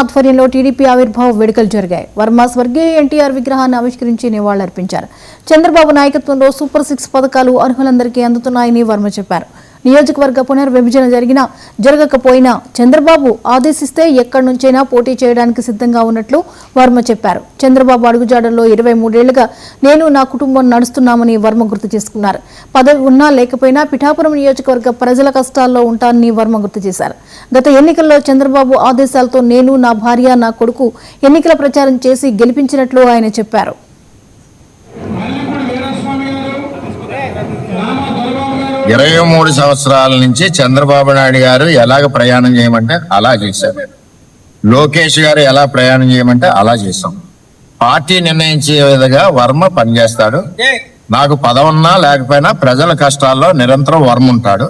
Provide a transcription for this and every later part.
ఆధ్వర్యంలో టీడీపీ ఆవిర్భావ వేడుకలు జరిగాయి. వర్మ స్వర్గీయ ఎన్టీఆర్ విగ్రహాన్ని ఆవిష్కరించి నివాళులర్పించారు. చంద్రబాబు నాయకత్వంలో సూపర్ 6 పథకాలు అర్హులందరికీ అందుతున్నాయని వర్మ చెప్పారు. నియోజకవర్గ పునర్విభజన జరగకపోయినా చంద్రబాబు ఆదేశిస్తే ఎక్కడి నుంచైనా పోటీ చేయడానికి సిద్ధంగా ఉన్నట్లు వర్మ చెప్పారు. చంద్రబాబు అడుగుజాడల్లో 23 ఏళ్లుగా నేను నా కుటుంబం నడుస్తున్నామని వర్మ గుర్తు చేసుకున్నారు. పదవి ఉన్నా లేకపోయినా పిఠాపురం నియోజకవర్గ ప్రజల కష్టాల్లో ఉంటానని వర్మ గుర్తు చేశారు. గత ఎన్నికల్లో చంద్రబాబు ఆదేశాలతో నేను, నా భార్య, నా కొడుకు ఎన్నికల ప్రచారం చేసి గెలిపించినట్లు ఆయన చెప్పారు. 23 సంవత్సరాల నుంచి చంద్రబాబు నాయుడు గారు ఎలాగ ప్రయాణం చేయమంటే అలా చేశారు. లోకేష్ గారు ఎలా ప్రయాణం చేయమంటే అలా చేశాం. పార్టీ నిర్ణయించే విధంగా వర్మ పనిచేస్తాడు. నాకు పదవున్నా లేకపోయినా ప్రజల కష్టాల్లో నిరంతరం వర్మ ఉంటాడు.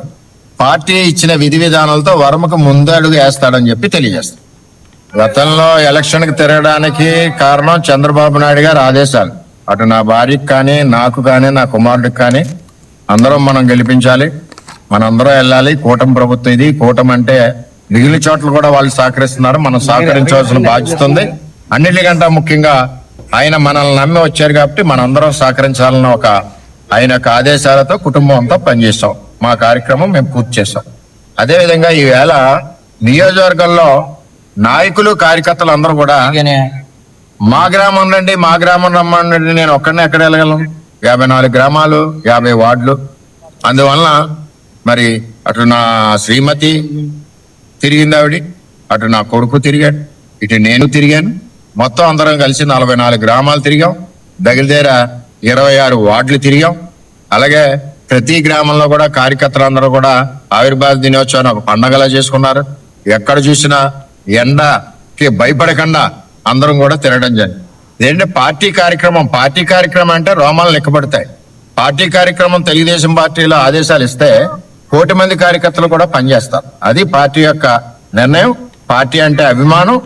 పార్టీ ఇచ్చిన విధి విధానాలతో వర్మకు ముందడుగు వేస్తాడని చెప్పి తెలియజేస్తాడు. గతంలో ఎలక్షన్కి తిరగడానికి కారణం చంద్రబాబు నాయుడు గారు ఆదేశాలు. అటు నా భార్యకి కానీ, నాకు కానీ, నా కుమారుడికి కానీ అందరం మనం గెలిపించాలి, మనందరం వెళ్ళాలి. కూటమి ప్రభుత్వం ఇది. కూటమి అంటే మిగిలిన చోట్ల కూడా వాళ్ళు సహకరిస్తున్నారు, మనం సహకరించవలసిన బాధ్యత ఉంది. అన్నిటికంటే ముఖ్యంగా ఆయన మనల్ని నమ్మి వచ్చారు కాబట్టి మనందరం సహకరించాలన్న ఆయన యొక్క ఆదేశాలతో కుటుంబం అంతా పనిచేస్తాం. మా కార్యక్రమం మేము పూర్తి చేస్తాం. అదేవిధంగా ఈవేళ నియోజకవర్గంలో నాయకులు, కార్యకర్తలు అందరూ కూడా మా గ్రామం రండి, మా గ్రామం రమ్మండి, నేను ఒక్కడనే ఎక్కడ వెళ్ళగలను? 54 గ్రామాలు, 50 వార్డులు. అందువలన మరి అటు నా శ్రీమతి తిరిగింది, అటు నా కొడుకు తిరిగాడు, ఇటు నేను తిరిగాను. మొత్తం అందరం కలిసి 44 గ్రామాలు తిరిగాం. దగ్గర 26 వార్డులు తిరిగాం. అలాగే ప్రతి గ్రామంలో కూడా కార్యకర్తలందరూ కూడా ఆవిర్భావ దినోత్సవాన్ని ఒక పండగలా చేసుకున్నారు. ఎక్కడ చూసినా ఎండకి భయపడకుండా అందరం కూడా తిరగడం జరిగింది. ఏంటంటే పార్టీ కార్యక్రమం అంటే రోమాలు లెక్కపడతాయి. పార్టీ కార్యక్రమం తెలుగుదేశం పార్టీలో ఆదేశాలు ఇస్తే 1 కోటి మంది కార్యకర్తలు కూడా పనిచేస్తారు. అది పార్టీ యొక్క నిర్ణయం. పార్టీ అంటే అభిమానం.